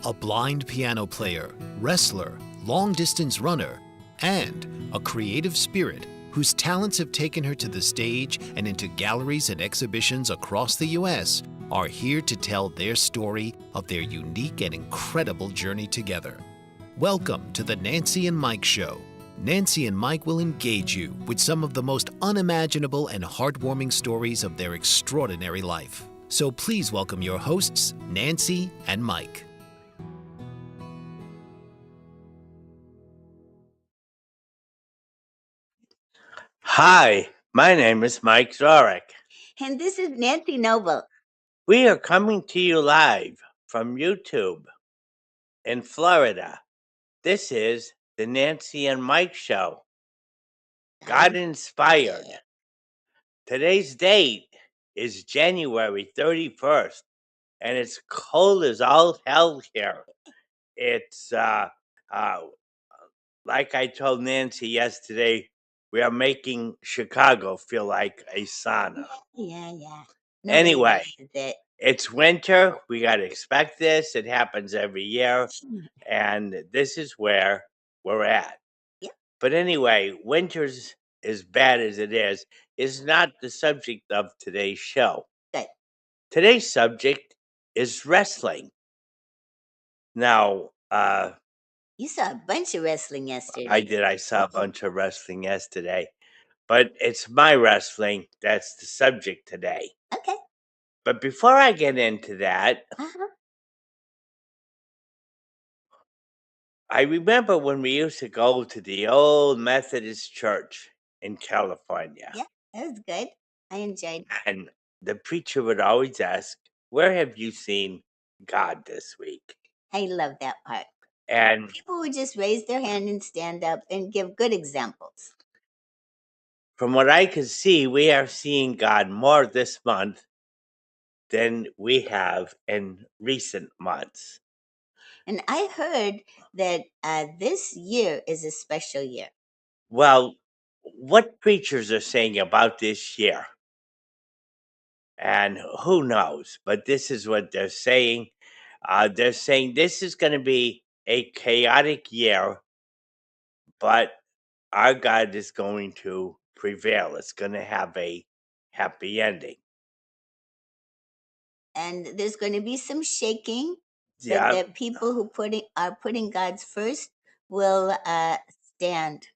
a blind piano player, wrestler, long-distance runner, and a creative spirit whose talents have taken her to the stage and into galleries and exhibitions across the U.S., are here to tell their story of their unique and incredible journey together. Welcome to the Nancy and Mike Show. Nancy and Mike will engage you with some of the most unimaginable and heartwarming stories of their extraordinary life. So please welcome your hosts, Nancy and Mike. Hi, my name is Mike Zorek. And this is Nancy Noble. We are coming to you live from YouTube in Florida. This is the Nancy and Mike Show. God inspired. Today's date is January 31st, and it's cold as all hell here. It's like I told Nancy yesterday, we are making Chicago feel like a sauna. Yeah. Anyway, it's winter. We got to expect this. It happens every year. And this is where we're at. Yeah. But anyway, winter's as bad as it is not the subject of today's show. Good. Today's subject is wrestling. Now, you saw a bunch of wrestling yesterday. I did. I saw a bunch of wrestling yesterday. But it's my wrestling that's the subject today. Okay. But before I get into that, I remember when we used to go to the old Methodist church in California. Yeah, that was good. I enjoyed it. And the preacher would always ask, "Where have you seen God this week?" I love that part. And people would just raise their hand and stand up and give good examples. From what I could see, we are seeing God more this month than we have in recent months. And I heard that this year is a special year. Well, what preachers are saying about this year? And who knows? But this is what they're saying. They're saying this is going to be a chaotic year, but our God is going to prevail. It's going to have a happy ending. And there's going to be some shaking, Yeah. but that people who are putting God's first will stand.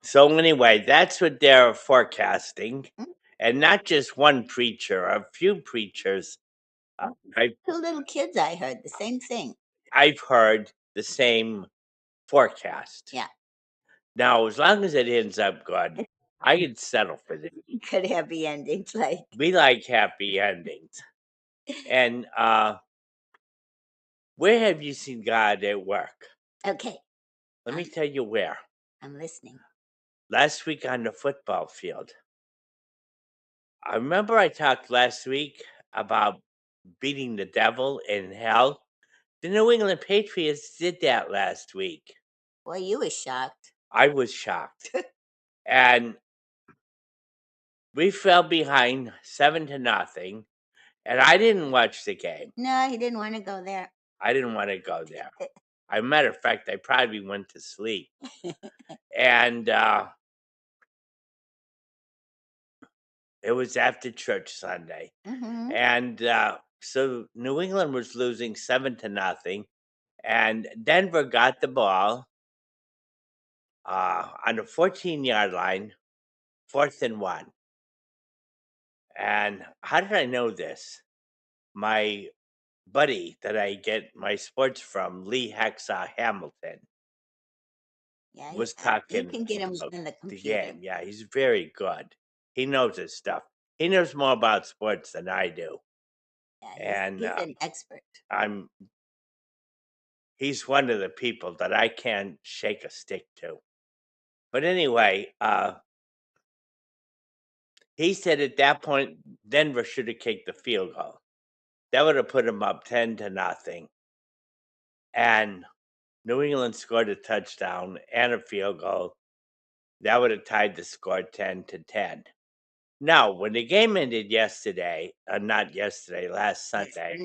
So anyway, that's what they're forecasting. And not just one preacher, a few preachers. Two little kids, I heard the same thing. I've heard the same forecast. Yeah. Now, as long as it ends up good, I could settle for this. Good happy endings, like. We like happy endings. And where have you seen God at work? Okay. Let me tell you where. I'm listening. Last week on the football field. I remember I talked last week about beating the devil in hell. The New England Patriots did that last week. Well, you were shocked. I was shocked. And we fell behind 7-0. And I didn't watch the game. No, he didn't want to go there. I didn't want to go there. As a matter of fact, I probably went to sleep. And it was after church Sunday. Mm-hmm. And so New England was losing 7-0. And Denver got the ball on the 14-yard line, 4th and 1. And how did I know this? My buddy that I get my sports from, Lee Hacksaw Hamilton, was talking. You can get him in the computer. Game. Yeah, he's very good. He knows his stuff. He knows more about sports than I do. Yeah, he's an expert. He's one of the people that I can't shake a stick to. But anyway, he said at that point Denver should have kicked the field goal. That would have put him up 10-0. And New England scored a touchdown and a field goal. That would have tied the score 10-10. Now, when the game ended yesterday, not yesterday, last Sunday,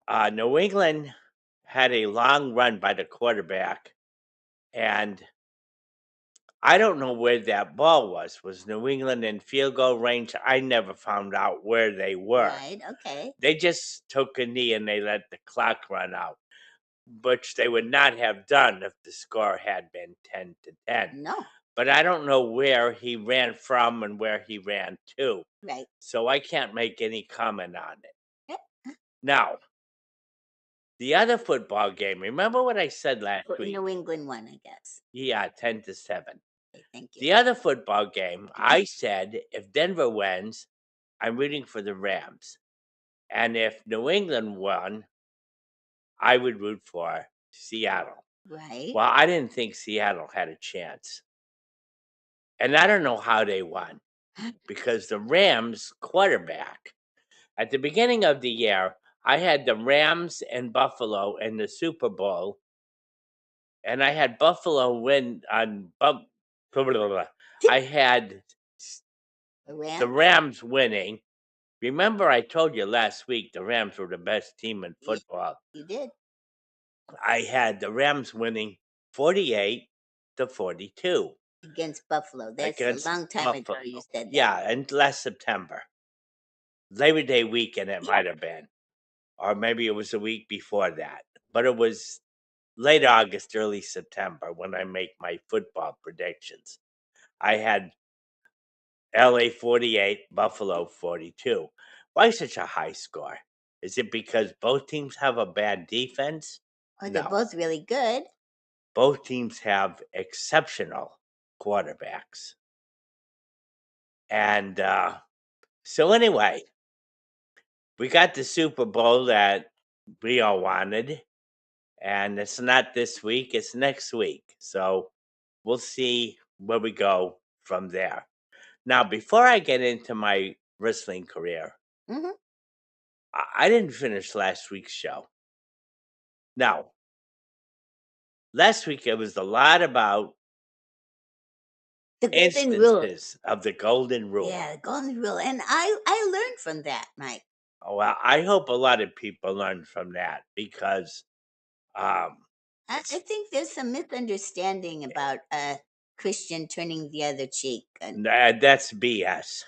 New England had a long run by the quarterback, and I don't know where that ball was. Was New England in field goal range? I never found out where they were. Right. Okay. They just took a knee and they let the clock run out, which they would not have done if the score had been 10-10. No. But I don't know where he ran from and where he ran to. Right. So I can't make any comment on it. Yep. Now, the other football game, remember what I said last week? New England won, I guess. Yeah, 10-7. Okay, thank you. The other football game, I said if Denver wins, I'm rooting for the Rams. And if New England won, I would root for Seattle. Right. Well, I didn't think Seattle had a chance. And I don't know how they won because the Rams quarterback, at the beginning of the year, I had the Rams and Buffalo in the Super Bowl, and I had Buffalo win on blah, blah, blah, blah. I had The the Rams. Rams winning. Remember, I told you last week the Rams were the best team in Yeah. football. You did. I had the Rams winning 48-42 Against Buffalo. That's against a long time Buffalo. ago you said that. Yeah, and last September. Labor Day weekend it might have been. Or maybe it was a week before that. But it was late August, early September when I make my football predictions. I had LA 48, Buffalo 42. Why such a high score? Is it because both teams have a bad defense? Oh, they're No. both really good. Both teams have exceptional quarterbacks. And so, anyway, we got the Super Bowl that we all wanted. And it's not this week, it's next week. So we'll see where we go from there. Now, before I get into my wrestling career, Hmm. I didn't finish last week's show. Now, last week it was a lot about The golden rule. instances of the golden rule. Yeah, the golden rule. And I learned from that, Mike. Oh, well, I hope a lot of people learn from that because I think there's some misunderstanding about a Christian turning the other cheek. And that's BS.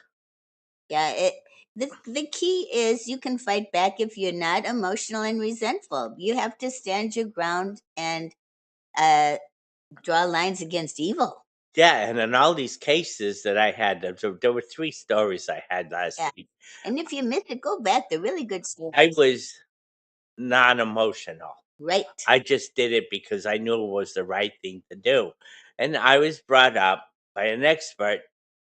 yeah, the key is you can fight back if you're not emotional and resentful. You have to stand your ground and draw lines against evil. Yeah, and in all these cases that I had, there were 3 stories I had last Yeah. week. And if you miss it, go back. They're really good I stories. was non-emotional. Right. I just did it because I knew it was the right thing to do. And I was brought up by an expert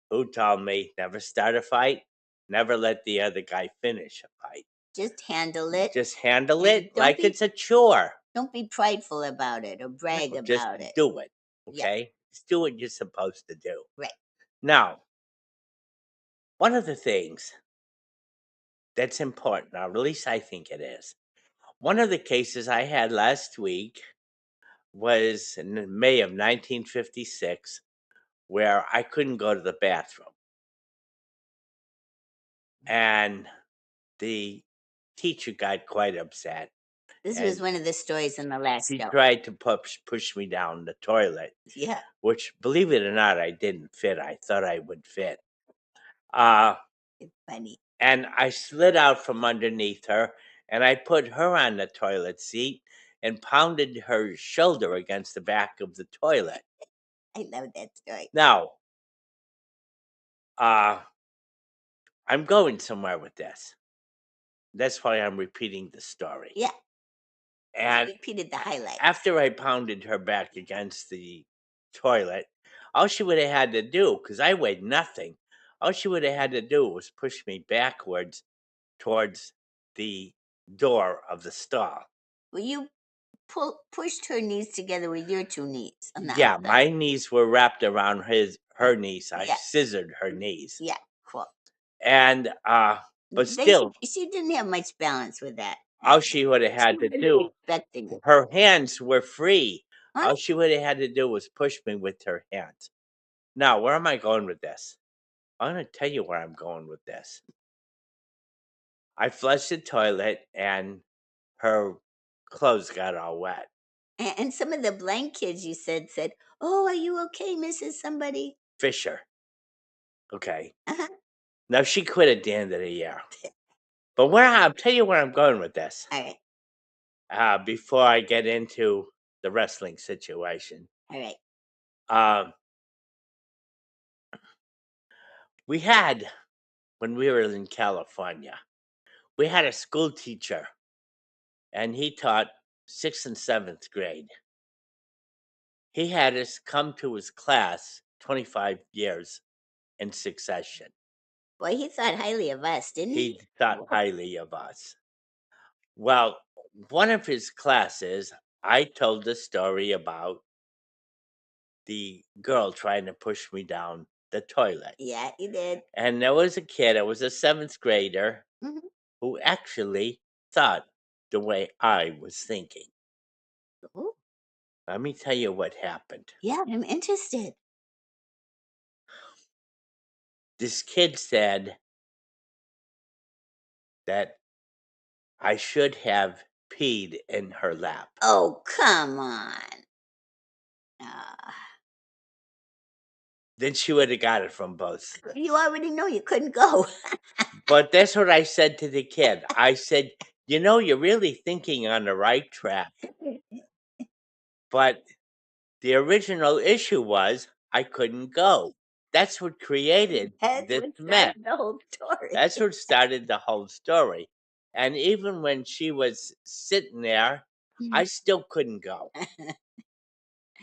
who told me never start a fight, never let the other guy finish a fight. Just handle it. Just handle And it don't like be- it's a chore. Don't be prideful about it or brag Just about it. do it. Yeah. Okay? Just do what you're supposed to do. Right. Now, one of the things that's important, or at least I think it is, one of the cases I had last week was in May of 1956 where I couldn't go to the bathroom. And the teacher got quite upset. This was And one of the stories in the last she show. tried to push me down the toilet, Yeah. which, believe it or not, I didn't fit. I thought I would fit. Uh, It's funny. and I slid out from underneath her, and I put her on the toilet seat and pounded her shoulder against the back of the toilet. I love that story. Now, I'm going somewhere with this. That's why I'm repeating the story. Yeah. And Repeated the highlights. after I pounded her back against the toilet, all she would have had to do, because I weighed nothing, all she would have had to do was push me backwards towards the door of the stall. Well, you pushed her knees together with your 2 knees on the Yeah, outside. my knees were wrapped around her knees. I Yeah. scissored her knees. Yeah, cool. And but still, She didn't have much balance with that. all she would have had to do, Expecting it. her hands were free. Huh? All she would have had to do was push me with her hands. Now, where am I going with this? I'm going to tell you where I'm going with this. I flushed the toilet, and her clothes got all wet. And some of the blind kids you said, "Oh, are you okay, Mrs. Somebody?" Fisher. Okay. Uh-huh. Now she quit at the end of the year. But I'll tell you where I'm going with this. All right. Before I get into the wrestling situation. All right. Um, we had, when we were in California, we had a school teacher, and he taught 6th and 7th grade. He had us come to his class 25 years in succession. Boy, he thought highly of us, didn't he? He thought highly of us. Well, one of his classes, I told the story about the girl trying to push me down the toilet. Yeah, you did. And there was a kid, it was a 7th grader, Mhm. who actually thought the way I was thinking. Ooh, Let me tell you what happened. yeah, I'm interested. This kid said that I should have peed in her lap. Oh, come on. Ah, Then she would have got it from both. you already know you couldn't go. But that's what I said to the kid. I said, you know, you're really thinking on the right track. But the original issue was I couldn't go. That's what created That's this what mess. started the whole story. That's what started the whole story. And even when she was sitting there, I still couldn't go.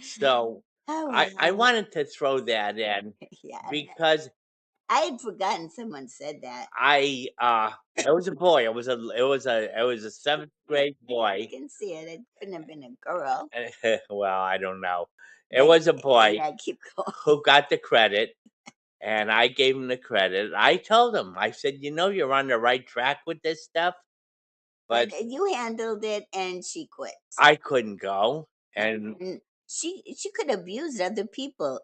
So Oh, I wow. wanted to throw that in Yeah, because I had forgotten someone said that. it was a boy. It was a 7th grade I boy. can see it. It couldn't have been a girl. Well, I don't know. It But was a boy yeah, keep going. who got the credit, and I gave him the credit. I told him, I said, you know, you're on the right track with this stuff, but But you handled it, and she quit. I couldn't go. And And she could abuse other people,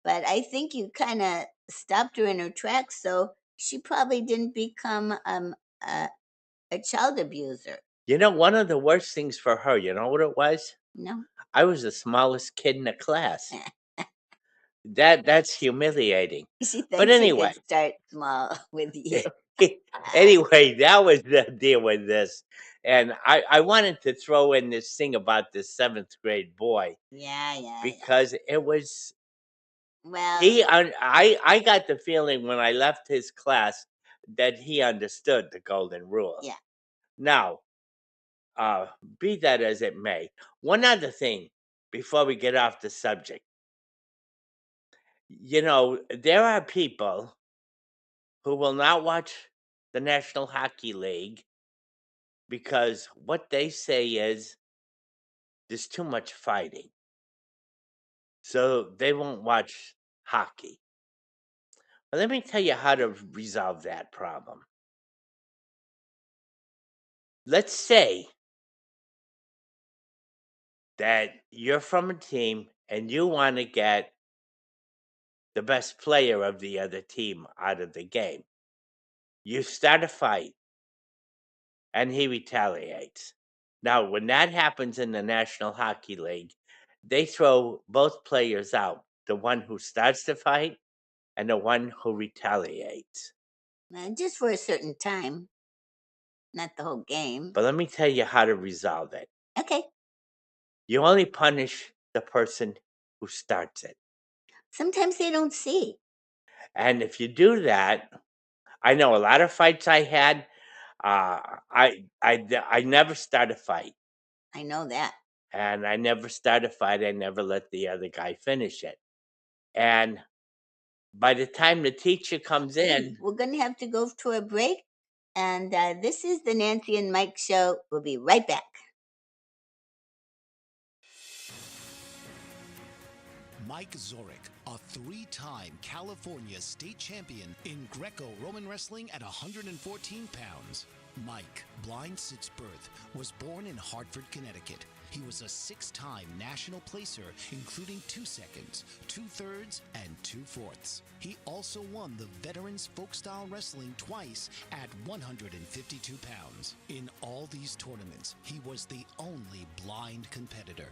but I think you kind of stopped her in her tracks, so she probably didn't become a, a child abuser. you know, one of the worst things for her, you know what it was? No, I was the smallest kid in the class. That's humiliating. she But thought she anyway, could start small with you. anyway, that was the deal with this. And I wanted to throw in this thing about this 7th grade boy Yeah. because it was Well, I got the feeling when I left his class that he understood the golden rule. yeah. Now, uh, be that as it may, one other thing before we get off the subject. You know, there are people who will not watch the National Hockey League because what they say is there's too much fighting. So they won't watch hockey. But let me tell you how to resolve that problem. Let's say that you're from a team and you want to get the best player of the other team out of the game. You start a fight and he retaliates. Now, when that happens in the National Hockey League, they throw both players out, the one who starts the fight and the one who retaliates. Just for a certain time, not the whole game. But let me tell you how to resolve it. Okay. You only punish the person who starts it. Sometimes they don't see. And if you do that, I know a lot of fights I had. I never start a fight, I know that. and I never start a fight. I never let the other guy finish it. And by the time the teacher comes in, We're going to have to go to a break. And this is the Nancy and Mike show. We'll be right back. Mike Zorich, a 3-time California state champion in Greco-Roman wrestling at 114 pounds. Mike, blind since birth, was born in Hartford, Connecticut. He was a 6-time national placer, including 2 seconds, 2 thirds, and 2 fourths. He also won the Veterans Folk-Style Wrestling twice at 152 pounds. In all these tournaments, he was the only blind competitor.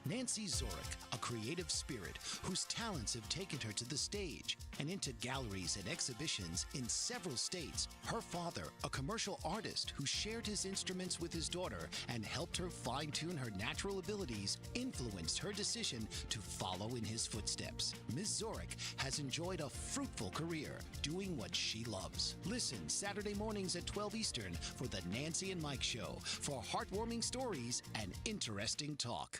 Nancy Zorick, a creative spirit whose talents have taken her to the stage and into galleries and exhibitions in several states. Her father, a commercial artist who shared his instruments with his daughter and helped her fine-tune her natural abilities, influenced her decision to follow in his footsteps. Ms. Zorick has enjoyed a fruitful career doing what she loves. Listen Saturday mornings at 12 Eastern for the Nancy and Mike Show for heartwarming stories and interesting talk.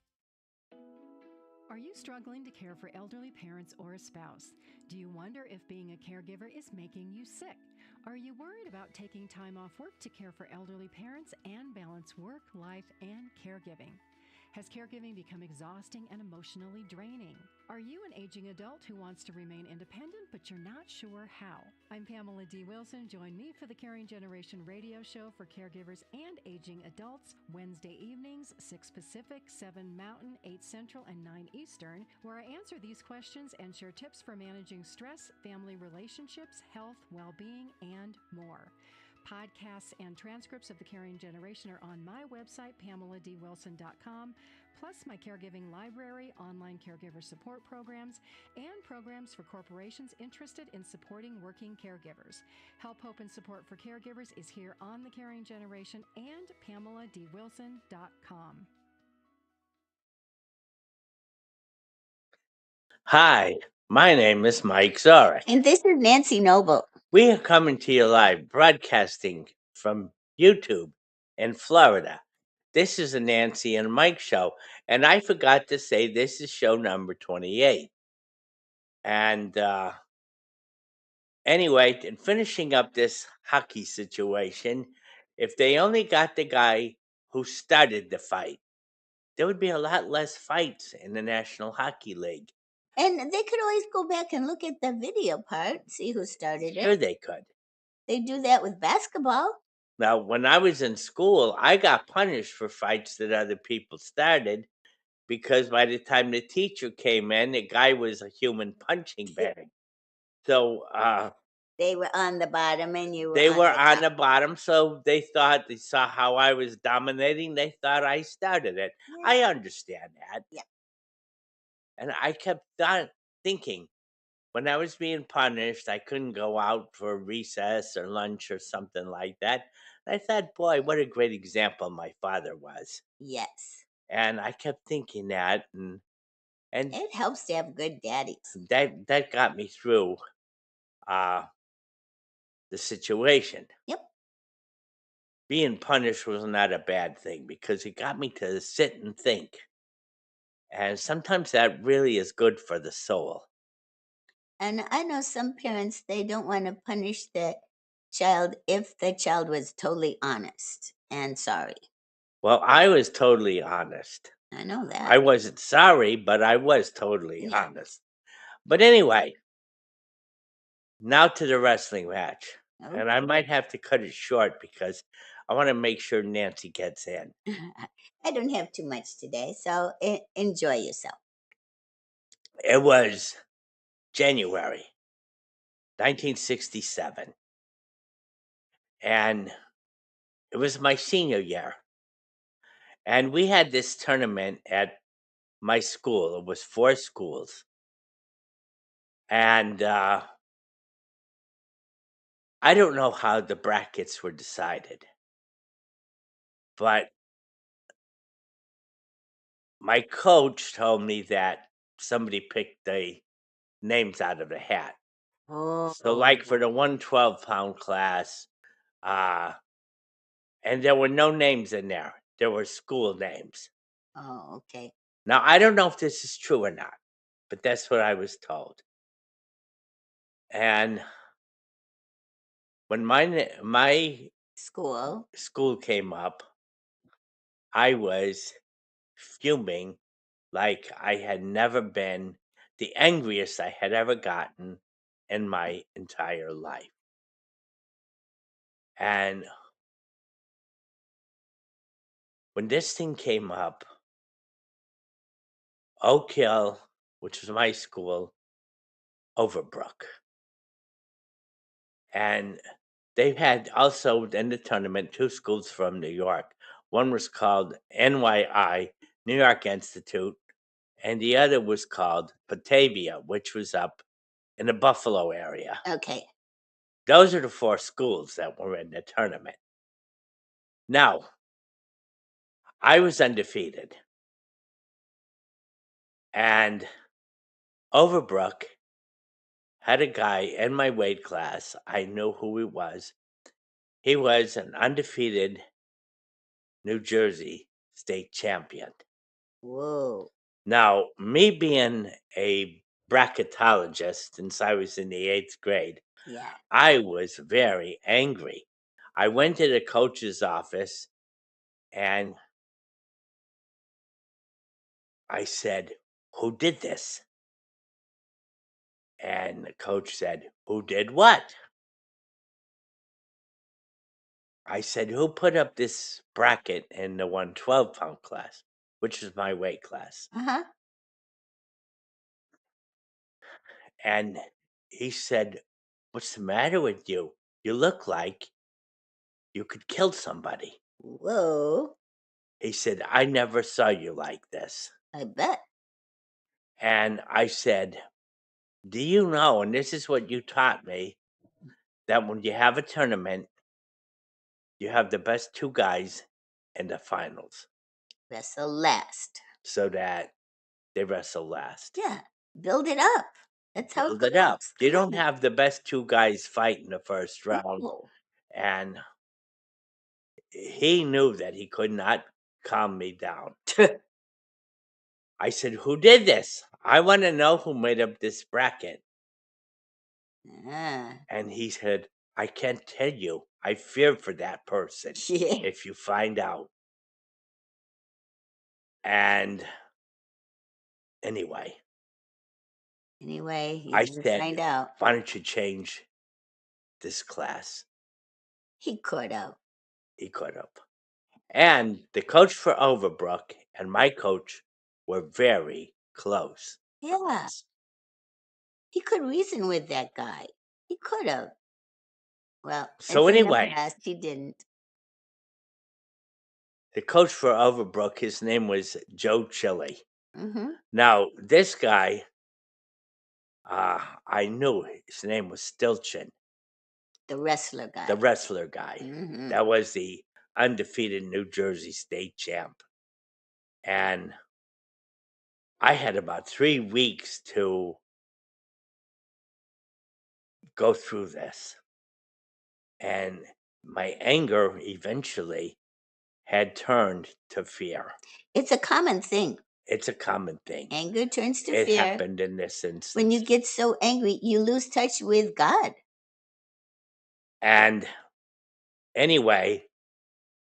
Are you struggling to care for elderly parents or a spouse? Do you wonder if being a caregiver is making you sick? Are you worried about taking time off work to care for elderly parents and balance work, life, and caregiving? Has caregiving become exhausting and emotionally draining? Are you an aging adult who wants to remain independent, but you're not sure how? I'm Pamela D. Wilson. Join me for the Caring Generation radio show for caregivers and aging adults, Wednesday evenings, 6 Pacific, 7 Mountain, 8 Central, and 9 Eastern, where I answer these questions and share tips for managing stress, family relationships, health, well-being, and more. Podcasts and transcripts of the Caring Generation are on my website, PamelaDWilson.com, plus my caregiving library, online caregiver support programs, and programs for corporations interested in supporting working caregivers. Help, hope, and support for caregivers is here on the Caring Generation and PamelaDWilson.com. Hi, my name is Mike Zorick. And this is Nancy Noble. We are coming to you live, broadcasting from YouTube in Florida. This is the Nancy and Mike Show, and I forgot to say this is show number 28. And anyway, in finishing up this hockey situation, if they only got the guy who started the fight, there would be a lot less fights in the National Hockey League. And they could always go back and look at the video part, see who started Sure, it. they could. They do that with basketball. Now, when I was in school, I got punished for fights that other people started because by the time the teacher came in, the guy was a human punching bag. So They were on the bottom and you were they were the on top. the bottom, so they saw how I was dominating. They thought I started it. Yeah. I understand that. Yeah. And I kept thinking, when I was being punished, I couldn't go out for recess or lunch or something like that. I thought, boy, what a great example my father was. Yes. And I kept thinking that, and It helps to have good daddies. that got me through the situation. Yep. Being punished was not a bad thing because it got me to sit and think. And sometimes that really is good for the soul. And I know some parents, they don't want to punish the child if the child was totally honest and sorry. Well, I was totally honest. I know that. I wasn't sorry, but I was totally Yeah. honest. But anyway, now to the wrestling match. And I Okay. might have to cut it short because I want to make sure Nancy gets in. I don't have too much today, so enjoy yourself. It was January 1967. And it was my senior year. And we had this tournament at my school. It was 4 schools. And I don't know how the brackets were decided. But my coach told me that somebody picked the names out of the hat. Oh. So, like for the 112-pound class, and there were no names in there. There were school names. Oh, okay. Now, I don't know if this is true or not, but that's what I was told. And when my school came up, I was fuming like I had never been, the angriest I had ever gotten in my entire life. And when this thing came up, Oak Hill, which was my school, Overbrook. And they had also in the tournament 2 schools from New York. One was called NYI, New York Institute, and the other was called Batavia, which was up in the Buffalo area. Okay. Those are the 4 schools that were in the tournament. Now, I was undefeated. And Overbrook had a guy in my weight class. I knew who he was. He was an undefeated New Jersey state champion. Whoa. Now, me being a bracketologist since I was in the 8th grade, Yeah. I was very angry. I went to the coach's office and I said, "Who did this?" And the coach said, "Who did what?" I said, "Who put up this bracket in the 112-pound class?" Which is my weight class. Uh-huh. And he said, "What's the matter with you? You look like you could kill somebody." Whoa. He said, "I never saw you like this." I bet. And I said, "Do you know, and this is what you taught me, that when you have a tournament, you have the best 2 guys in the finals Wrestle last. so that they wrestle last." Yeah. Build it up. That's how Build it it up. goes. You Come don't on. have the best 2 guys fight in the first round. Oh. And he knew that he could not calm me down. I said, "Who did this? I want to know who made up this bracket." Ah. And he said, "I can't tell you. I fear for that person Yeah. if you find out." And anyway, Anyway, you I didn't said, find out. "Why don't you change this class?" He could have. He could have. And the coach for Overbrook and my coach were very close. Yeah. He could reason with that guy. He could have. Well, So it's in the anyway, past. He didn't. the coach for Overbrook, his name was Joe Chili. Mm-hmm. Now, this guy, I knew his name was Stilchin, The wrestler guy. the wrestler guy. Mm-hmm. That was the undefeated New Jersey state champ. And I had about 3 weeks to go through this. And my anger eventually had turned to fear. It's a common thing. It's a common thing. Anger turns to It fear. happened in this instance. When you get so angry, you lose touch with God. And anyway,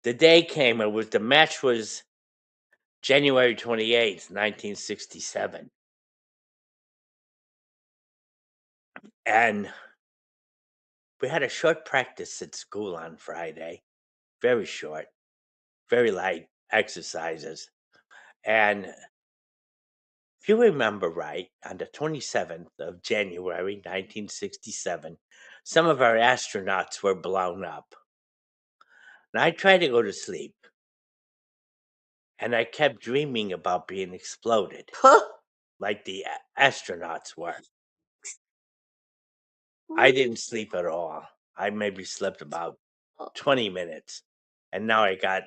the day came. The match was January 28th, 1967. And we had a short practice at school on Friday. Very short, very light exercises. And if you remember right, on the 27th of January, 1967, some of our astronauts were blown up. And I tried to go to sleep. And I kept dreaming about being exploded, like the astronauts were. I didn't sleep at all. I maybe slept about 20 minutes. And now I got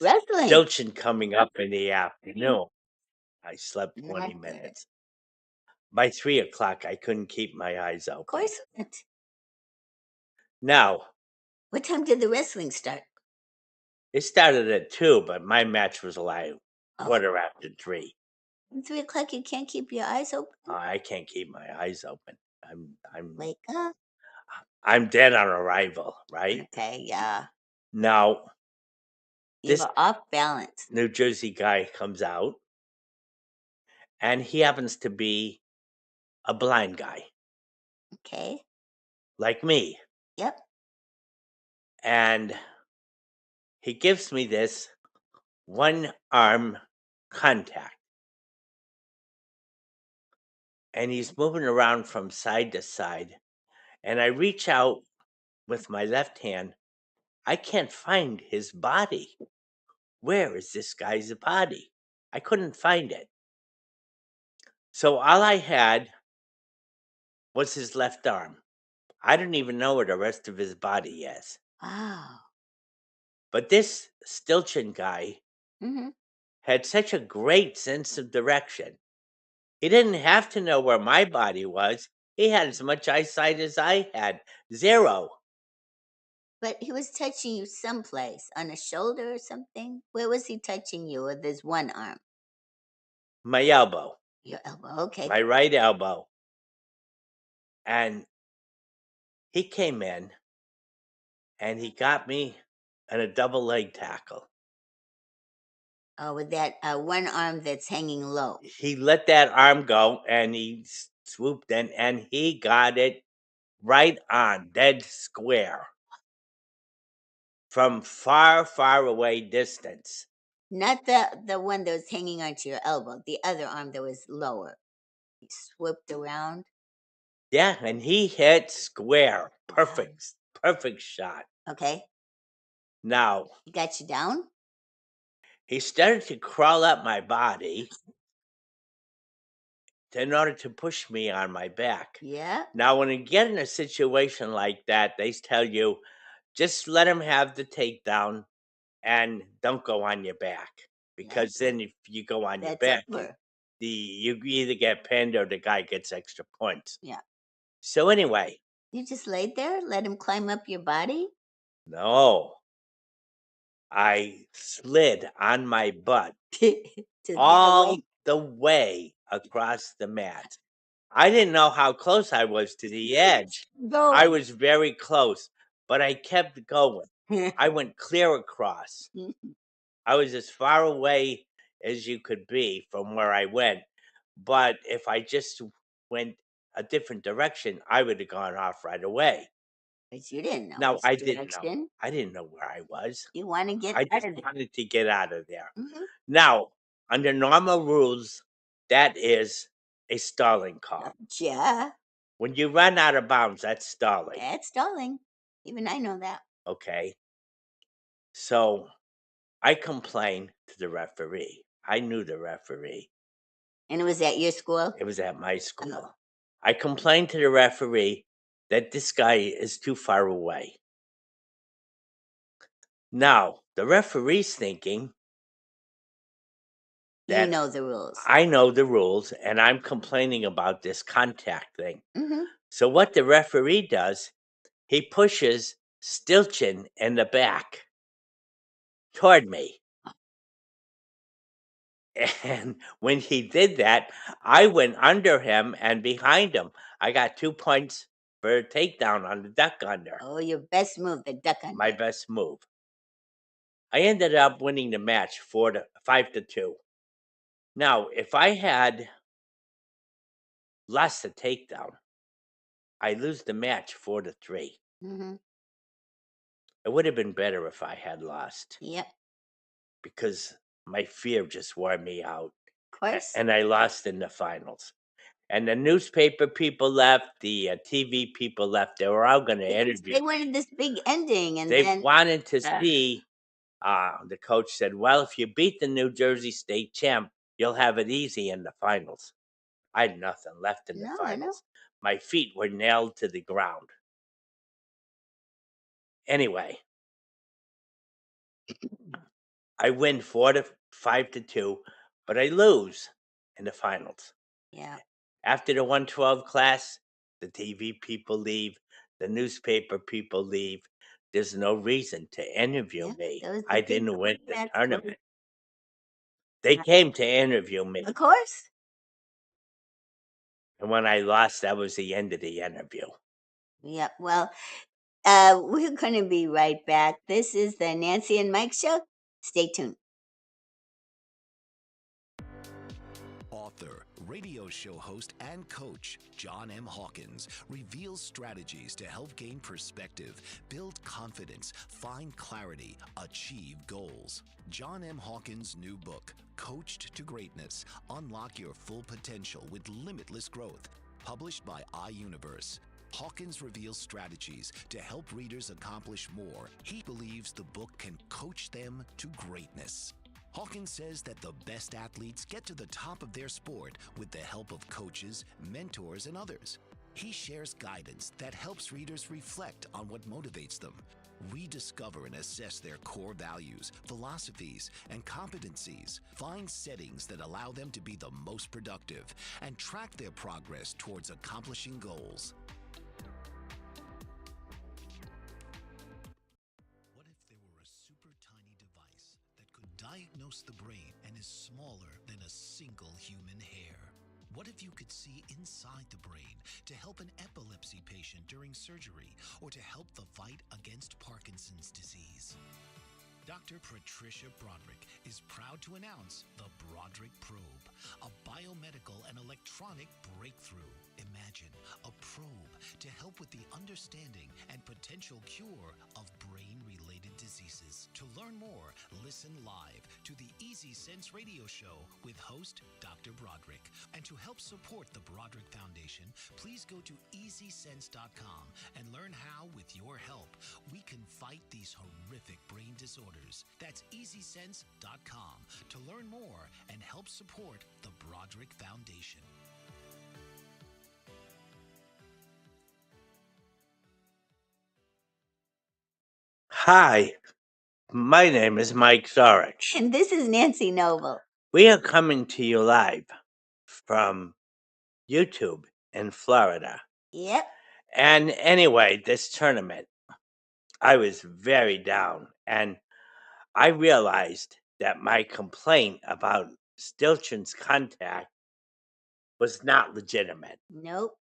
Wrestling. Dilchin coming up in the afternoon. I slept 20 Not good. minutes. By 3 o'clock, I couldn't keep my eyes open. Of course not. Now, What time did the wrestling start? it started at 2, but my match was like Oh. 3:15. At 3 o'clock, you can't keep your eyes open. I can't keep my eyes open. Wake up. I'm dead on arrival, right? Okay, yeah. Now, You this were off balance. New Jersey guy comes out, and he happens to be a blind guy, Okay. like me. Yep. And he gives me this one arm contact. and he's moving around from side to side. And I reach out with my left hand. I can't find his body. Where is this guy's body? I couldn't find it. So all I had was his left arm. I don't even know where the rest of his body is. Wow. But this Stilchin guy Mm-hmm. had such a great sense of direction. He didn't have to know where my body was. He had as much eyesight as I had. 0. But he was touching you someplace on a shoulder or something. Where was he touching you with his one arm? My elbow, Your elbow. Okay. my right elbow. And he came in and he got me in a double leg tackle. Oh, with that one arm that's hanging low. He let that arm go and he swooped in and he got it right on, dead square, from far, far away distance. Not the one that was hanging onto your elbow. The other arm that was lower. He swooped around. Yeah, and he hit square. Perfect shot. Okay. Now, He got you down. he started to crawl up my body in order to push me on my back. Yeah. Now, when you get in a situation like that, they tell you just let him have the takedown and don't go on your back. Because then if you go on your That's back, over. you either get pinned or the guy gets extra points. Yeah. So anyway, You just laid there, let him climb up your body. no, I slid on my butt to get all away. the way across the mat. I didn't know how close I was to the edge. Go. I was very close, but I kept going. I went clear across. I was as far away as you could be from where I went. But if I just went a different direction, I would have gone off right away. But you didn't know. Now, which I didn't know. direction. I didn't know where I was. You want to get I out just of there. wanted to get out of there. Mhm. Now, under normal rules, that is a stalling call. Yeah, When you run out of bounds, that's stalling. that's stalling. Even I know that. Okay. So I complained to the referee. I knew the referee. And it was at your school? It was at my school. Oh. I complained to the referee that this guy is too far away. Now, the referee's thinking You that know the rules. I know the rules and I'm complaining about this contact thing. Mm-hmm. So what the referee does, he pushes Stilchin in the back toward me. And when he did that, I went under him and behind him. I got 2 points for a takedown on the duck under. Oh, your best move, the duck under. My best move. I ended up winning the match 5-2. Now, if I had lost the takedown, I lose the match 4-3. Mm-hmm. It would have been better if I had lost Yep, because my fear just wore me out. of course. And I lost in the finals. And the newspaper people left, the TV people left. They were all going to interview. They wanted this big ending, and They then wanted to see. The coach said, "Well, if you beat the New Jersey State champ, you'll have it easy in the finals." I had nothing left in the No, I know. finals. My feet were nailed to the ground. Anyway, I win 5-2, but I lose in the finals. Yeah. After the 112 class, the TV people leave, the newspaper people leave. There's no reason to interview Yeah, me. those I the big didn't win the comebacks, those- tournament. They came to interview me. Of course. And when I lost, that was the end of the interview. Yep. Well, we're going to be right back. This is the Nancy and Mike Show. Stay tuned. Author, radio show host, and coach John M. Hawkins reveals strategies to help gain perspective, build confidence, find clarity, achieve goals. John M. Hawkins' new book, Coached to Greatness. Unlock your full potential with limitless growth. Published by iUniverse. Hawkins reveals strategies to help readers accomplish more. He believes the book can coach them to greatness. Hawkins says that the best athletes get to the top of their sport with the help of coaches, mentors, and others. He shares guidance that helps readers reflect on what motivates them, rediscover and assess their core values, philosophies, and competencies, find settings that allow them to be the most productive, and track their progress towards accomplishing goals. What if there were a super tiny device that could diagnose the brain and is smaller than a single human hair? What if you could see inside the brain to help an epilepsy patient during surgery or to help the fight against Parkinson's disease? Dr. Patricia Broderick is proud to announce the Broderick Probe, a biomedical and electronic breakthrough. Imagine a probe to help with the understanding and potential cure of brain-related diseases. To learn more, listen live to the Easy Sense radio show with host Dr. Broderick. And to help support the Broderick Foundation, please go to EasySense.com and learn how, with your help, we can fight these horrific brain disorders. That's EasySense.com to learn more and help support the Broderick Foundation. Hi, my name is Mike Zorich. And this is Nancy Noble. We are coming to you live from YouTube in Florida. Yep. And anyway, this tournament, I was very down, and I realized that my complaint about Stilchin's contact was not legitimate. Nope.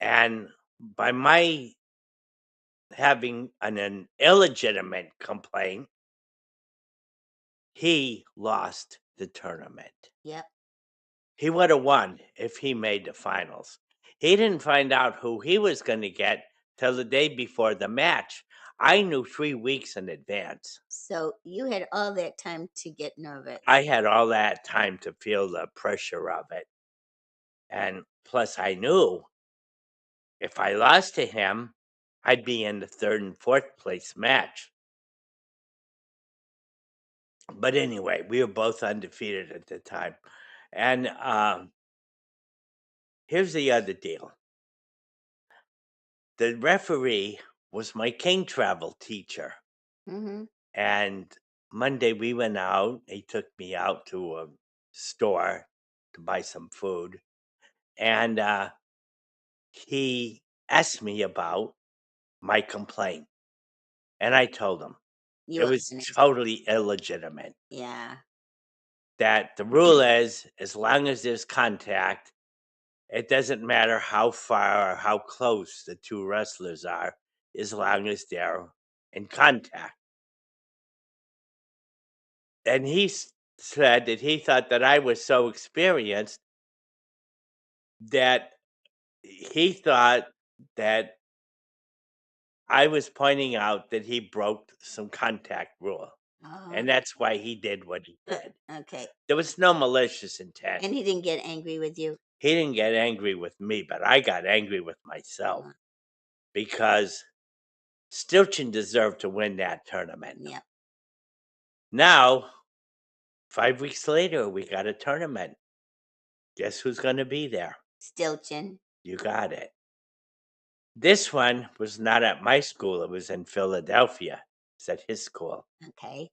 And by my having an illegitimate complaint, he lost the tournament. Yep. He would have won if he made the finals. He didn't find out who he was going to get till the day before the match. I knew 3 weeks in advance. So you had all that time to get nervous. I had all that time to feel the pressure of it. And plus, I knew if I lost to him, I'd be in the third and fourth place match. But anyway, we were both undefeated at the time. And here's the other deal. The referee was my King Travel teacher. Mm-hmm. And Monday we went out. He took me out to a store to buy some food. And he asked me about my complaint. And I told him You it was understand. totally illegitimate. Yeah. That the rule is, as long as there's contact, it doesn't matter how far or how close the two wrestlers are, as long as they're in contact. And he said that he thought that I was so experienced that he thought that I was pointing out that he broke some contact rule. Oh, And that's why he did what he did. okay. There was no malicious intent. And he didn't get angry with you? He didn't get angry with me, but I got angry with myself because Stilchin deserved to win that tournament. Yep. Now, 5 weeks later, we got a tournament. Guess who's going to be there? Stilchin. You got it. This one was not at my school. It was in Philadelphia. It's at his school. Okay.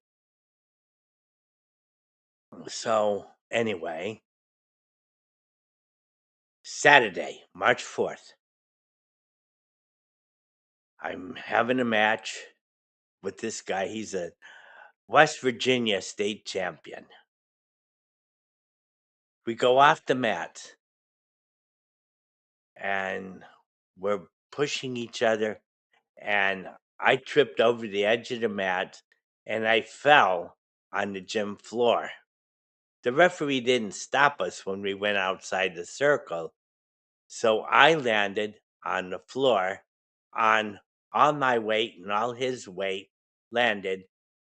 So, anyway, Saturday, March 4th, I'm having a match with this guy. He's a West Virginia state champion. We go off the mat and we're pushing each other, and I tripped over the edge of the mat and I fell on the gym floor. The referee didn't stop us when we went outside the circle, so I landed on the floor on all my weight, and all his weight landed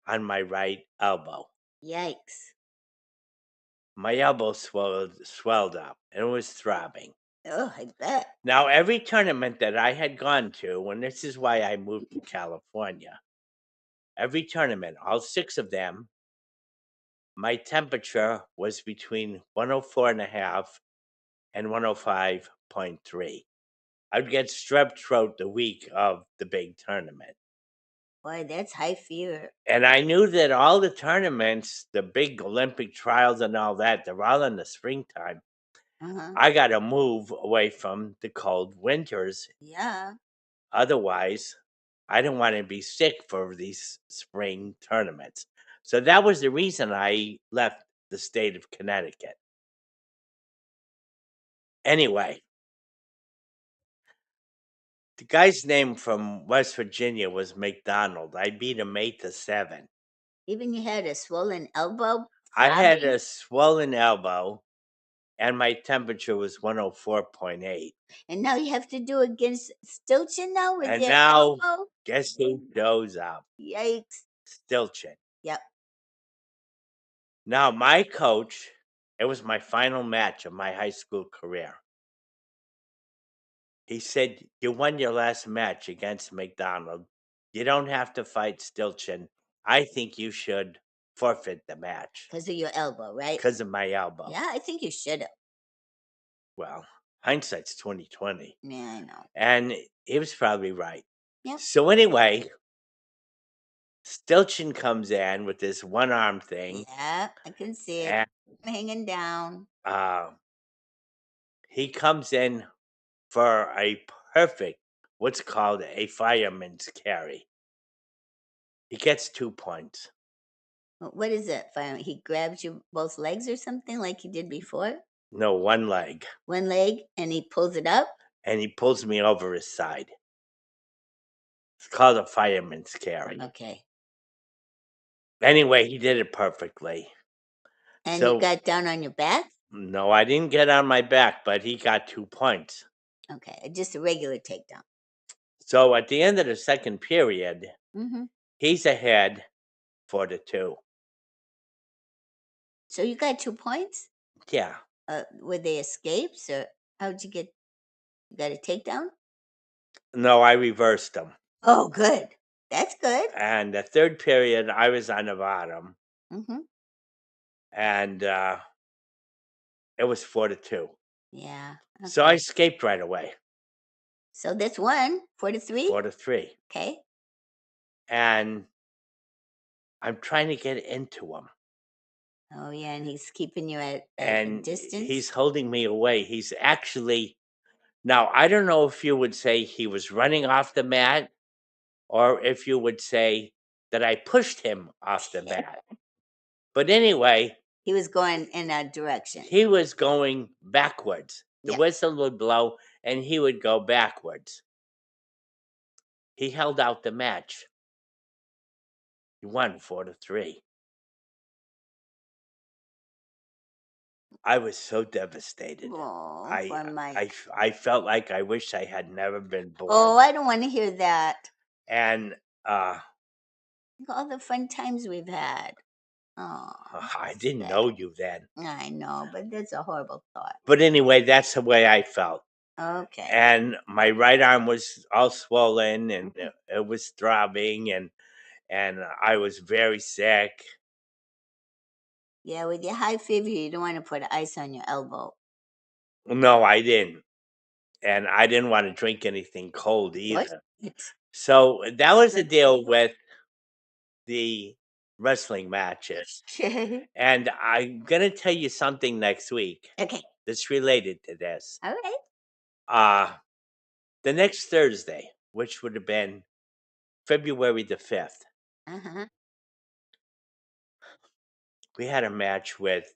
on my right elbow. Yikes. my elbow swelled up and it was throbbing. Oh, I bet. Now, every tournament that I had gone to, and this is why I moved to California, every tournament, all 6 of them, my temperature was between 104.5 and 105.3. I'd get strep throat the week of the big tournament. Boy, that's high fever. And I knew that all the tournaments, the big Olympic trials and all that, they're all in the springtime. Uh-huh. I got to move away from the cold winters. Yeah. Otherwise, I don't want to be sick for these spring tournaments. So that was the reason I left the state of Connecticut. Anyway, the guy's name from West Virginia was McDonald. I beat him 8-7. Even you had a swollen elbow? I had throbbing? a swollen elbow and my temperature was 104.8. And now you have to do against Stilchin now with And your now, elbow? guess who shows up? Yikes. Stilchin. Yep. Now, my coach, it was my final match of my high school career. He said, "You won your last match against McDonald. You don't have to fight Stilchin. I think you should forfeit the match Because of your elbow, right? because of my elbow." Yeah, I think you should have. Well, hindsight's 2020. Yeah, I know. And he was probably right. Yep. So anyway, Stilchin comes in with this one arm thing, Yeah, I can see it. and Hanging down. he comes in for a perfect, what's called a fireman's carry. He gets 2 points. What is it? He grabs you both legs or something like he did before? No, one leg. One leg and he pulls it up? And he pulls me over his side. It's called a fireman's carry. Okay. Anyway, he did it perfectly. And So you got down on your back? no, I didn't get on my back, but he got 2 points. Okay, just a regular takedown. So at the end of the second period, Mm-hmm. he's ahead 4-2. So you got 2 points? Yeah. Were they escapes or how'd you got a takedown? No, I reversed him. Oh, good. That's good. And the third period, I was on the bottom, Mm-hmm. and it was 4-2. Yeah. So I escaped right away, So that's 4-3. 4-3. Okay. And I'm trying to get into him. Oh yeah, and he's keeping you at a And distance. he's holding me away. He's actually, now I don't know if you would say he was running off the mat or if you would say that I pushed him off the mat. But anyway, He was going in a direction. he was going backwards. The Yeah. whistle would blow and he would go backwards. He held out the match. He won 4-3. I was so devastated. Oh, I, poor Mike. I felt like I wish I had never been born. Oh, I don't want to hear that. And Think of all the fun times we've had. Oh, I didn't sad. know you then. I know, but that's a horrible thought. But anyway, that's the way I felt. Okay. And my right arm was all swollen and it was throbbing and I was very sick. Yeah, with your high fever, you don't want to put ice on your elbow. No, I didn't. And I didn't want to drink anything cold either. What? So that was the deal with the wrestling matches. Okay. And I'm going to tell you something next week Okay. that's related to this. All right. The next Thursday, which would have been February the 5th, Uh-huh. we had a match with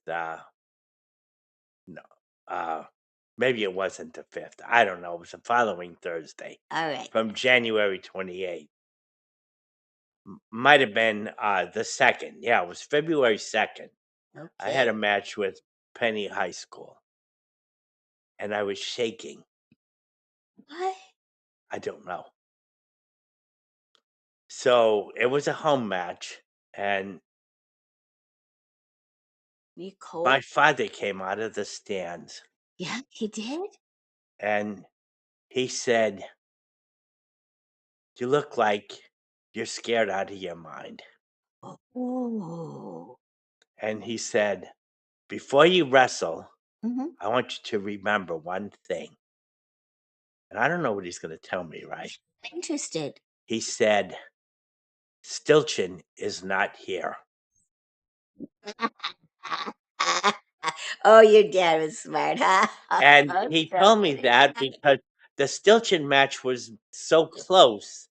maybe it wasn't the 5th. I don't know. It was the following Thursday All right. from January 28th. Might have been the 2nd. Yeah, it was February 2nd. Okay. I had a match with Penny High School. And I was shaking. What? I don't know. So it was a home match. And Nicole. My father came out of the stands Yeah, he did. and he said, "You look like you're scared out of your mind." Oh. And he said, "Before you wrestle, Hmm. I want you to remember one thing." And I don't know what he's going to tell me, right? Interested. He said, "Stilchin is not here." Oh, your dad was smart, huh? And Oh, he so told me kidding. that because the Stilchin match was so close.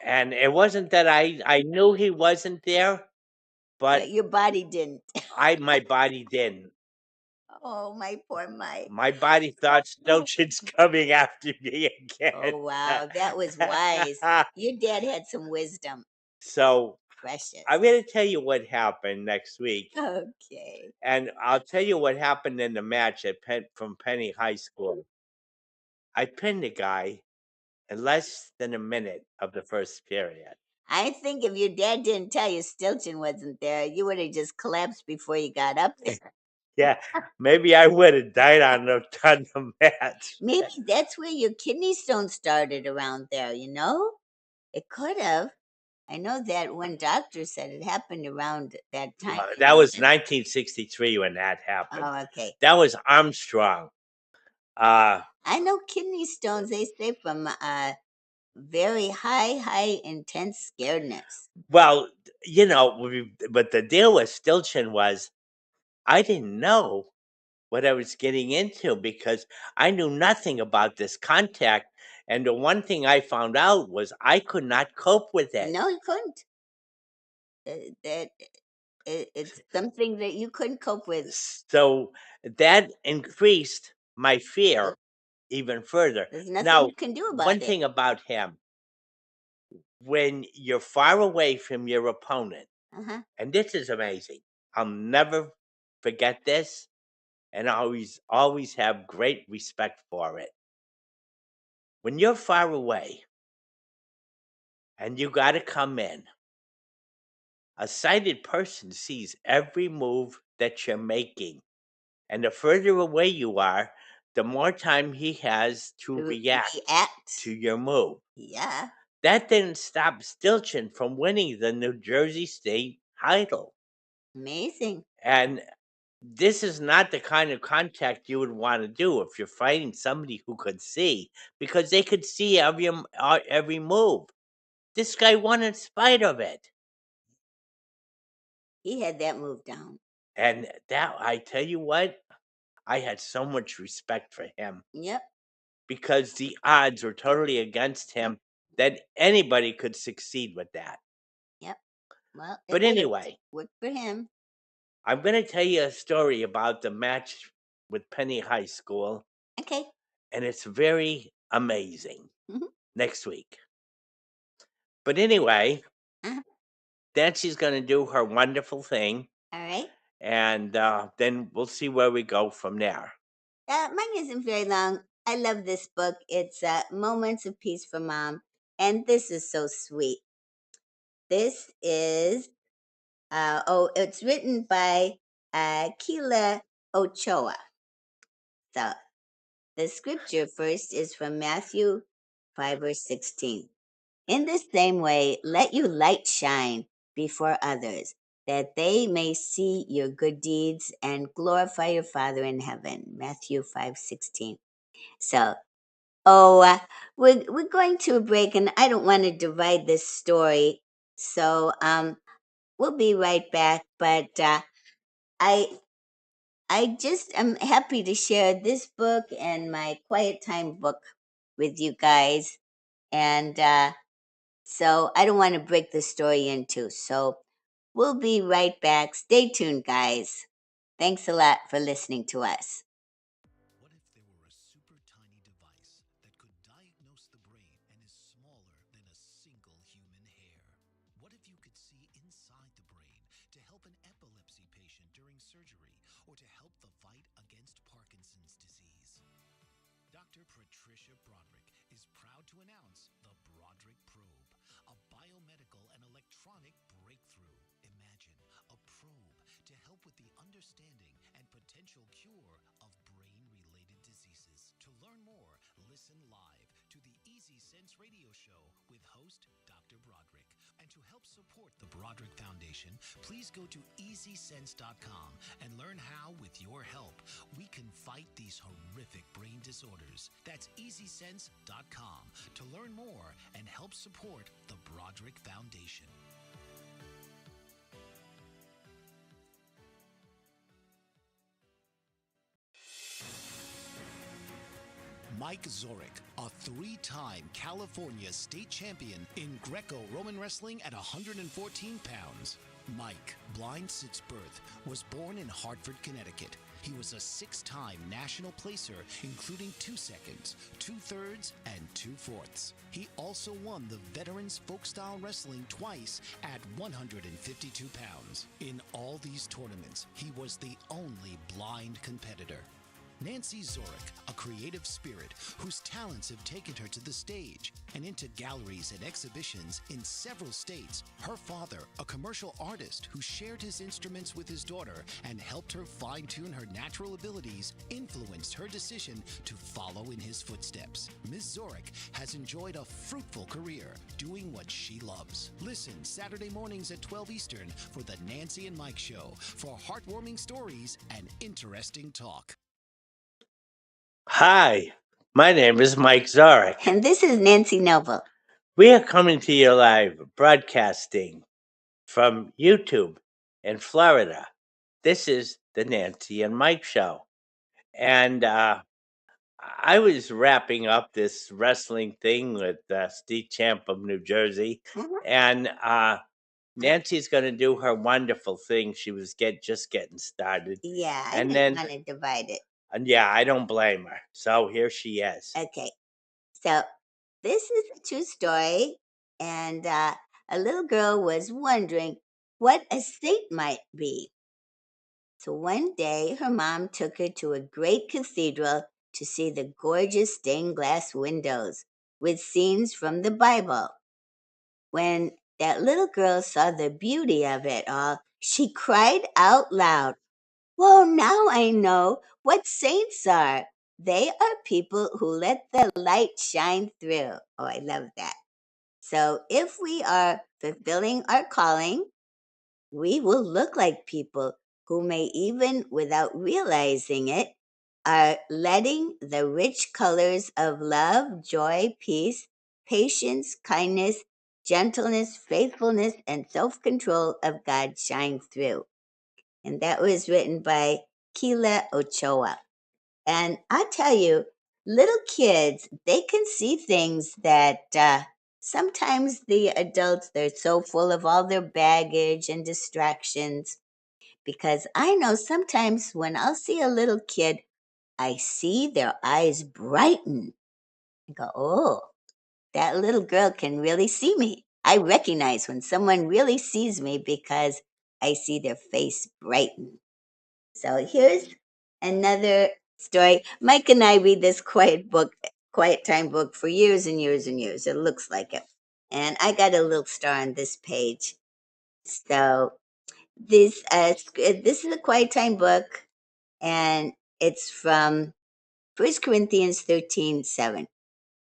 And it wasn't that I knew he wasn't there, but Your body didn't. my body didn't. Oh, my poor Mike. My body thought Stilchin's coming after me again. Oh, wow. That was wise. Your dad had some wisdom. So Precious. I'm going to tell you what happened next week. Okay. And I'll tell you what happened in the match at from Penny High School. I pinned a guy in less than a minute of the first period. I think if your dad didn't tell you Stilton wasn't there, you would have just collapsed before you got up there. Yeah, maybe I would have died on the match. Maybe that's where your kidney stone started around there, you know? It could have. I know that one doctor said it happened around that time. That was 1963 when that happened. Oh, okay. That was Armstrong. I know kidney stones, they say from very high, intense scaredness. Well, you know, but the deal with Stilchin was I didn't know what I was getting into because I knew nothing about this contact. And the one thing I found out was I could not cope with it. No, you couldn't. That it's something that you couldn't cope with. So that increased my fear even further. There's nothing Now, you can do about one it. thing about him, when you're far away from your opponent, Uh-huh. and this is amazing, I'll never forget this, and I always have great respect for it. When you're far away and you got to come in, a sighted person sees every move that you're making. And the further away you are, the more time he has to react to your move. Yeah. That didn't stop Stilchin from winning the New Jersey State title. Amazing. And this is not the kind of contact you would want to do if you're fighting somebody who could see, because they could see every move. This guy won in spite of it. He had that move down. And that, I tell you what, I had so much respect for him Yep. because the odds were totally against him that anybody could succeed with that. Yep. Well, it But worked. anyway, Worked for him. I'm going to tell you a story about the match with Penny High School, Okay. and it's very amazing Mhm. next week. But anyway, Uh-huh. then she's going to do her wonderful thing, All right. and then we'll see where we go from there. Mine isn't very long. I love this book. It's Moments of Peace for Mom. And this is so sweet. This is, it's written by Keila Ochoa. So the scripture first is from Matthew 5 verse 16. In the same way, let your light shine before others, that they may see your good deeds and glorify your Father in heaven. Matthew 5:16. So, we're going to a break, and I don't want to divide this story, so we'll be right back. But I I just am happy to share this book and my quiet time book with you guys, and so I don't want to break the story in two. So we'll be right back. Stay tuned, guys. Thanks a lot for listening to us. What if there were a super tiny device that could diagnose the brain and is smaller than a single human hair? What if you could see inside the brain to help an epilepsy patient during surgery or to help the fight against Parkinson's disease? Dr. Patricia Broderick is proud to announce the Broderick Probe, a biomedical and electronic breakthrough. Imagine a probe to help with understanding and potential cure of brain-related diseases. To learn more, listen live to the Easy Sense radio show with host Dr. Broderick. And to help support the Broderick Foundation, please go to EasySense.com and learn how, with your help, we can fight these horrific brain disorders. That's EasySense.com to learn more and help support the Broderick Foundation. Mike Zorek, a three-time California state champion in Greco-Roman wrestling at 114 pounds. Mike, blind since birth, was born in Hartford, Connecticut. He was a six-time national placer, including 2 seconds, 2/3, and 2/4. He also won the Veterans Folk-Style Wrestling twice at 152 pounds. In all these tournaments, he was the only blind competitor. Nancy Zorek, a creative spirit whose talents have taken her to the stage and into galleries and exhibitions in several states. Her father, a commercial artist who shared his instruments with his daughter and helped her fine-tune her natural abilities, influenced her decision to follow in his footsteps. Ms. Zorek has enjoyed a fruitful career doing what she loves. Listen Saturday mornings at 12 Eastern for the Nancy and Mike Show for heartwarming stories and interesting talk. Hi, my name is Mike Zorek. And this is Nancy Noble. We are coming to you live, broadcasting from YouTube in Florida. This is the Nancy and Mike Show. And I was wrapping up this wrestling thing with Steve Champ of New Jersey. And Nancy's going to do her wonderful thing. She was just getting started. Yeah, I And didn't then- want to divide it. And yeah, I don't blame her. So here she is. Okay, so this is a true story, and a little girl was wondering what a saint might be. So one day, her mom took her to a great cathedral to see the gorgeous stained glass windows with scenes from the Bible. When that little girl saw the beauty of it all, she cried out loud, "Whoa, now I know what saints are. They are people who let the light shine through." Oh, I love that. So if we are fulfilling our calling, we will look like people who may, even without realizing it, are letting the rich colors of love, joy, peace, patience, kindness, gentleness, faithfulness, and self-control of God shine through. And that was written by Keila Ochoa. And I tell you, little kids, they can see things that sometimes the adults, they're so full of all their baggage and distractions. Because I know sometimes when I'll see a little kid, I see their eyes brighten. I go, oh, that little girl can really see me. I recognize when someone really sees me because I see their face brighten. So here's another story. Mike and I read this quiet time book for years and years and years. It looks like it. And I got a little star on this page. So this is a quiet time book, and it's from 1 Corinthians 13:7.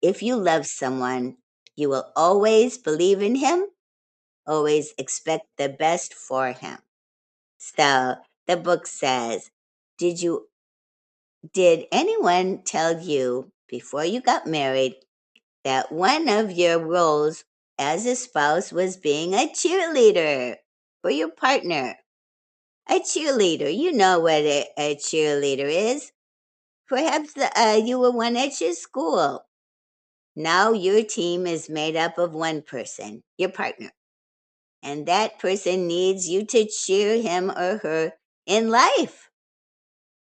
If you love someone, you will always believe in him, always expect the best for him. So the book says, did anyone tell you before you got married that one of your roles as a spouse was being a cheerleader for your partner? A cheerleader, you know what a cheerleader is. Perhaps you were one at your school. Now your team is made up of one person, your partner. And that person needs you to cheer him or her in life.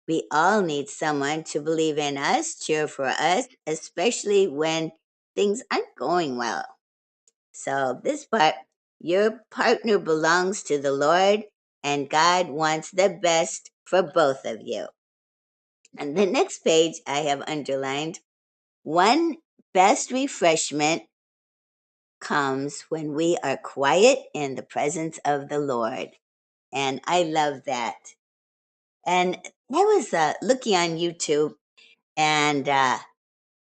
We all need someone to believe in us, cheer for us, especially when things aren't going well. So this part, your partner belongs to the Lord, and God wants the best for both of you. And the next page I have underlined, one best refreshment comes when we are quiet in the presence of the Lord. And I love that. And I was looking on YouTube, and I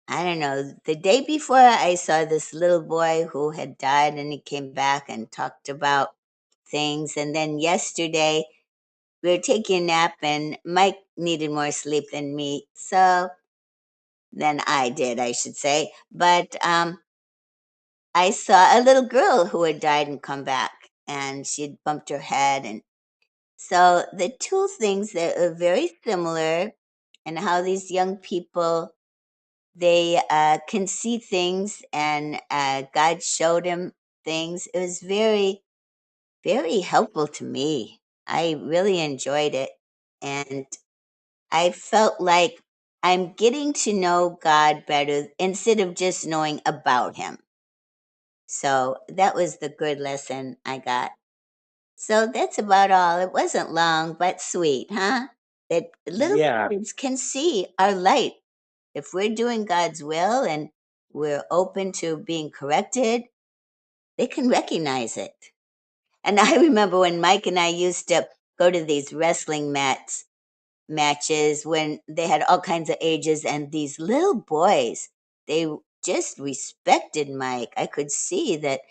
don't know, the day before I saw this little boy who had died, and he came back and talked about things. And then yesterday, we were taking a nap, and Mike needed more sleep than me. So, than I did, I should say. But I saw a little girl who had died and come back, and she'd bumped her head. And so the two things that are very similar, and how these young people, they can see things, and God showed him things. It was very, very helpful to me. I really enjoyed it. And I felt like I'm getting to know God better instead of just knowing about him. So that was the good lesson I got. So that's about all. It wasn't long, but sweet, huh? That little Yeah, kids can see our light. If we're doing God's will and we're open to being corrected, they can recognize it. And I remember when Mike and I used to go to these wrestling matches when they had all kinds of ages, and these little boys, they just respected Mike. I could see that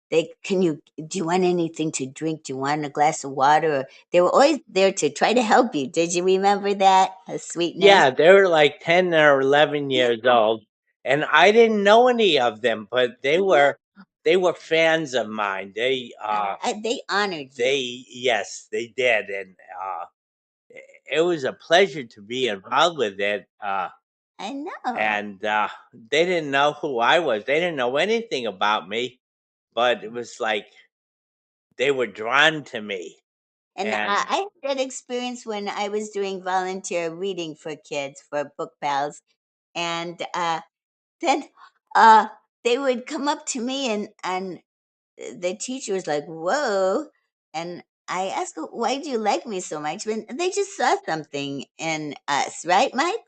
they, do you want anything to drink? Do you want a glass of water? Or they were always there to try to help you. Did you remember that? A sweetness. yeah, they were like 10 or 11 Yeah. years old, and I didn't know any of them, but Uh-huh. they were fans of mine. They honored you. Yes, they did, and it was a pleasure to be involved with it. I know. And they didn't know who I was. They didn't know anything about me, but it was like they were drawn to me. And And I had that experience when I was doing volunteer reading for kids for book pals. And then uh, they would come up to me, and the teacher was like, "Whoa!" And I asked her, "Why do you like me so much?" And they just saw something in us, right, Mike?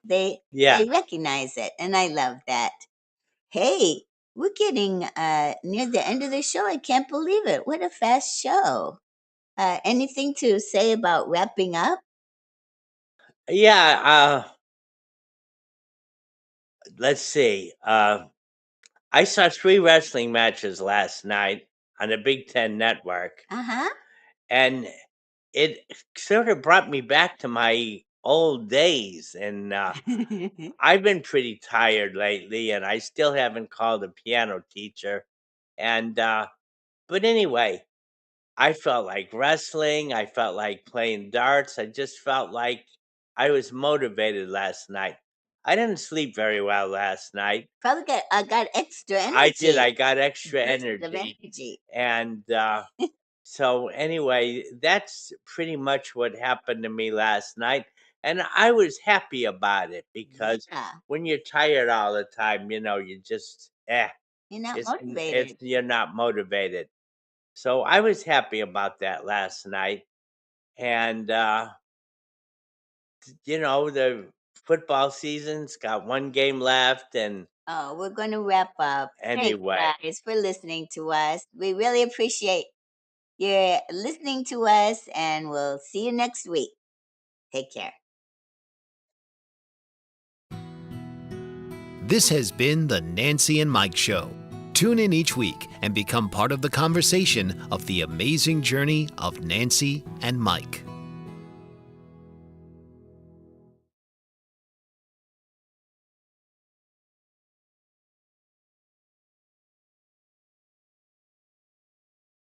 yeah, They recognize it, and I love that. Hey, we're getting near the end of the show. I can't believe it. What a fast show! Anything to say about wrapping up? yeah. Let's see. I saw 3 wrestling matches last night on the Big Ten Network, Uh huh. and it sort of brought me back to my old days. And I've been pretty tired lately, and I still haven't called a piano teacher. And but anyway, I felt like wrestling. I felt like playing darts. I just felt like I was motivated last night. I didn't sleep very well last night. Probably got extra I did. energy, I got extra burst of energy. energy. And so, anyway, that's pretty much what happened to me last night. And I was happy about it because Yeah, when you're tired all the time, you just, you're not motivated. you're not motivated. So I was happy about that last night. And, the football season's got 1 game left. And Oh, we're going to wrap up. Thanks, anyway, guys, for listening to us. We really appreciate your listening to us, and we'll see you next week. Take care. This has been the Nancy and Mike Show. Tune in each week and become part of the conversation of the amazing journey of Nancy and Mike.